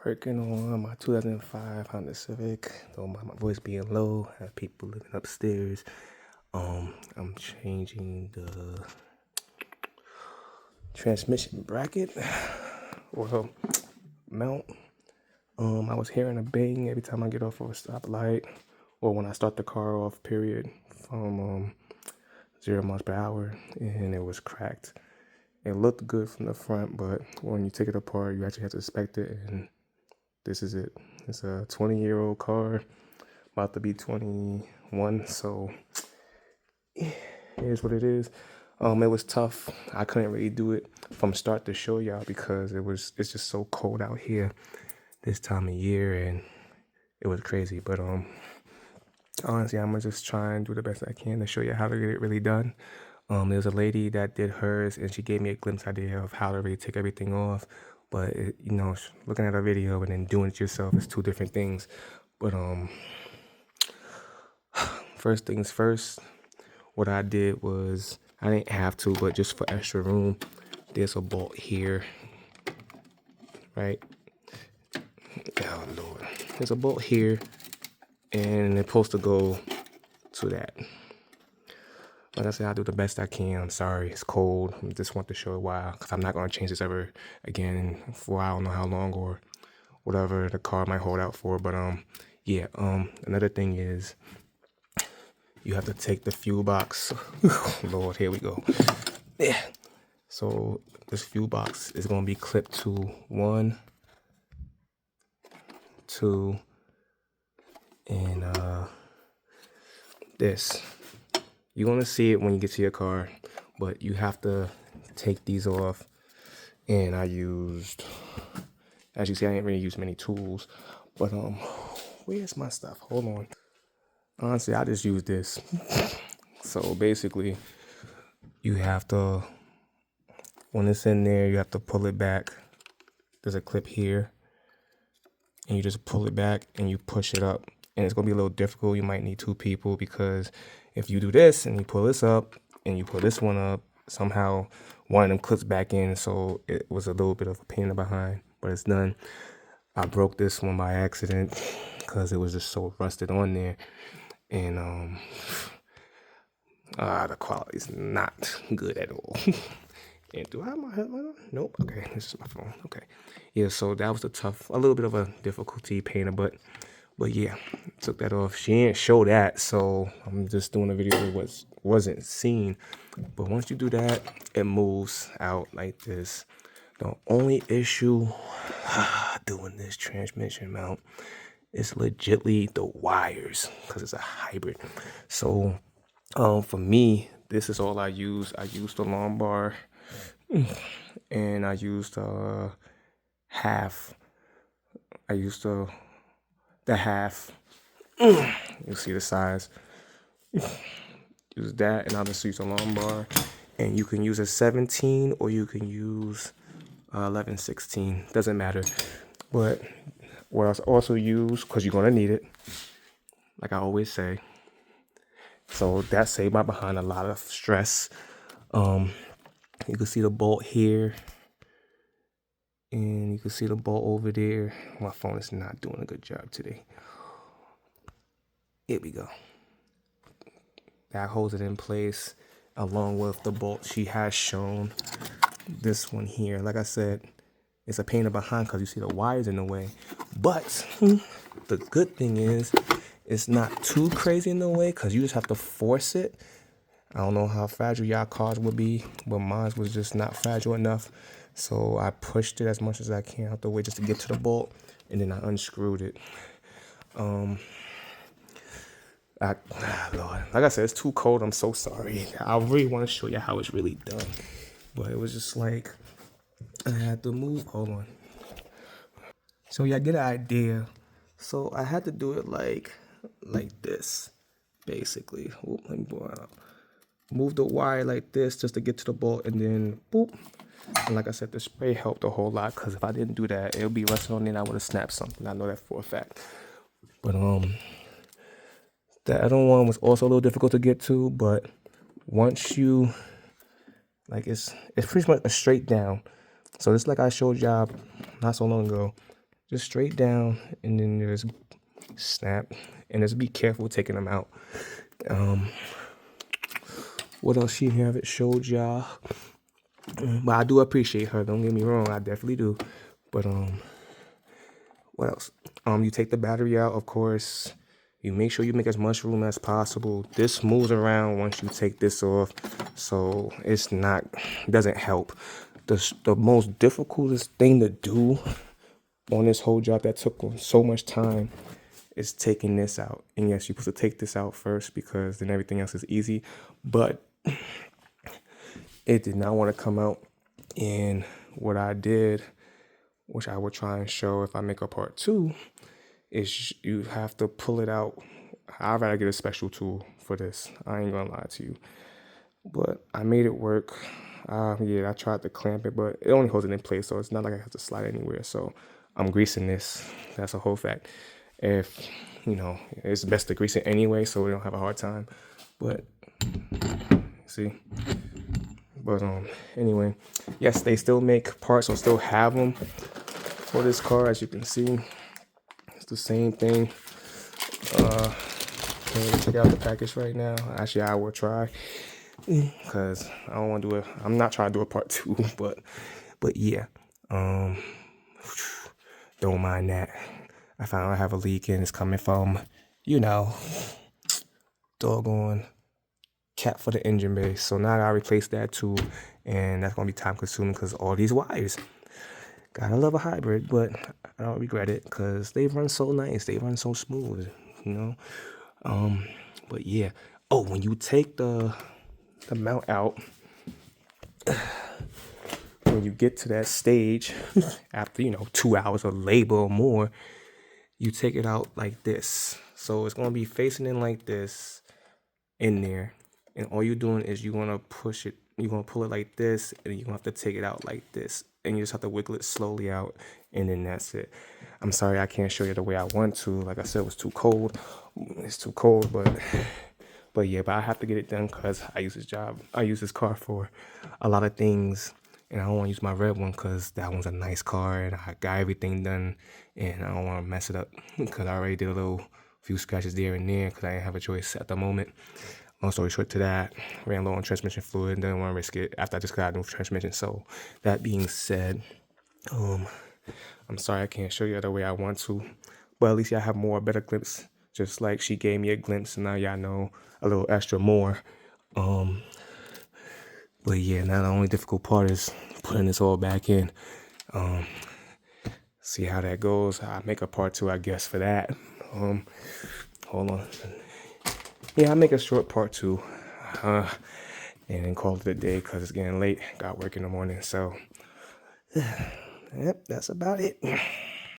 Working on my 2005 Honda Civic. Though my voice being low, I have people living upstairs. I'm changing the transmission bracket. Well, mount. I was hearing a bang every time I get off of a stoplight, or when I start the car off. Period. From 0 miles per hour, and it was cracked. It looked good from the front, but when you take it apart, you actually have to inspect it, and this is it. It's a 20-year-old car, about to be 21, so here's what it is. It was tough. I couldn't really do it from start to show y'all because it's just so cold out here this time of year, and it was crazy. But honestly, I'm gonna just try and do the best I can to show you how to get it really done. There's a lady that did hers, and she gave me a glimpse idea of how to really take everything off. But looking at a video and then doing it yourself is two different things. But first things first, what I did was, I didn't have to, but just for extra room, there's a bolt here, right? Oh Lord, there's a bolt here, and it's supposed to go to that. Like I said, I'll do the best I can. I'm sorry, it's cold. I just want to show a while, because I'm not going to change this ever again for I don't know how long, or whatever the car might hold out for. But yeah, another thing is, you have to take the fuel box. Lord, here we go. Yeah. So this fuel box is going to be clipped to 1, 2, and this. You're going to see it when you get to your car, but you have to take these off. And I used, as you see, I didn't really use many tools, but where's my stuff? Hold on. Honestly, I just used this. So basically, you have to, when it's in there, you have to pull it back. There's a clip here, and you just pull it back and you push it up. And it's going to be a little difficult. You might need 2 people, because if you do this and you pull this up and you pull this one up, somehow one of them clips back in. So it was a little bit of a pain in the behind, but it's done. I broke this one by accident because it was just so rusted on there. And the quality is not good at all. And do I have my headlight on? Nope. Okay, this is my phone. Okay. Yeah, so that was a little bit of a difficulty, pain in the butt. But yeah, took that off. She didn't show that, so I'm just doing a video that wasn't seen. But once you do that, it moves out like this. The only issue doing this transmission mount is legitly the wires, because it's a hybrid. So for me, this is all I use. I used the lumbar, and I used half. I used the half. You'll see the size. Use that, and I'll just use a lumbar. And you can use a 17, or you can use 11/16. Doesn't matter. But what I also use, because you're gonna need it, like I always say. So that saved my behind a lot of stress. You can see the bolt here, and you can see the bolt over there. My phone is not doing a good job today. Here we go. That holds it in place, along with the bolt she has shown. This one here, like I said, it's a pain in the behind because you see the wires in the way. But the good thing is, it's not too crazy in the way, because you just have to force it. I don't know how fragile y'all cars would be, but mine was just not fragile enough. So I pushed it as much as I can out the way just to get to the bolt, and then I unscrewed it. Lord, like I said, it's too cold. I'm so sorry. I really want to show you how it's really done, but it was just like I had to move. Hold on. So yeah, get an idea. So I had to do it like this, basically. Oop, let me blow it up. Move the wire like this just to get to the bolt, and then boop. And like I said, the spray helped a whole lot, because if I didn't do that, it would be rusted on there and I would have snapped something. I know that for a fact. But the other one was also a little difficult to get to, but once you, like, it's pretty much a straight down. So just like I showed y'all not so long ago, just straight down, and then there's snap, and just be careful taking them out. What else she haven't showed y'all? But I do appreciate her. Don't get me wrong, I definitely do. But what else? You take the battery out, of course. You make sure you make as much room as possible. This moves around once you take this off, so it's not doesn't help. The most difficult thing to do on this whole job that took so much time is taking this out. And yes, you're supposed to take this out first because then everything else is easy. But it did not want to come out. And what I did, which I will try and show if I make a part 2, is you have to pull it out. I'd rather get a special tool for this. I ain't gonna lie to you. But I made it work. Yeah, I tried to clamp it, but it only holds it in place, so it's not like I have to slide anywhere. So I'm greasing this. That's a whole fact. If, it's best to grease it anyway so we don't have a hard time. But, see? But anyway, yes, they still make parts or still have them for this car, as you can see. It's the same thing. Can't check out the package right now. Actually, I will try because I don't want to do it. I'm not trying to do a part 2, but yeah. Don't mind that. I found I have a leak and it's coming from, doggone cap for the engine bay. So now I gotta replace that too, and that's gonna be time consuming because all these wires. Gotta love a hybrid, but I don't regret it because they run so nice. They run so smooth, But yeah. Oh, when you take the mount out, when you get to that stage, after 2 hours of labor or more, you take it out like this. So it's gonna be facing in like this in there, and all you're doing is you're gonna push it. You're gonna pull it like this, and you're gonna have to take it out like this, and you just have to wiggle it slowly out, and then that's it. I'm sorry I can't show you the way I want to. Like I said, it was too cold. It's too cold, but yeah, but I have to get it done because I use this car for a lot of things, and I don't want to use my red one because that one's a nice car, and I got everything done, and I don't want to mess it up because I already did a few scratches there and there because I didn't have a choice at the moment. Long story short to that, ran low on transmission fluid, didn't want to risk it after I just got a new transmission. So that being said, I'm sorry I can't show you the way I want to, but at least y'all have better glimpse. Just like she gave me a glimpse, and now y'all know a little extra more. But yeah, now the only difficult part is putting this all back in. See how that goes. I'll make a part 2, I guess, for that. Hold on. Yeah, I'll make a short part 2. And then call it a day because it's getting late. Got work in the morning, so yep, that's about it.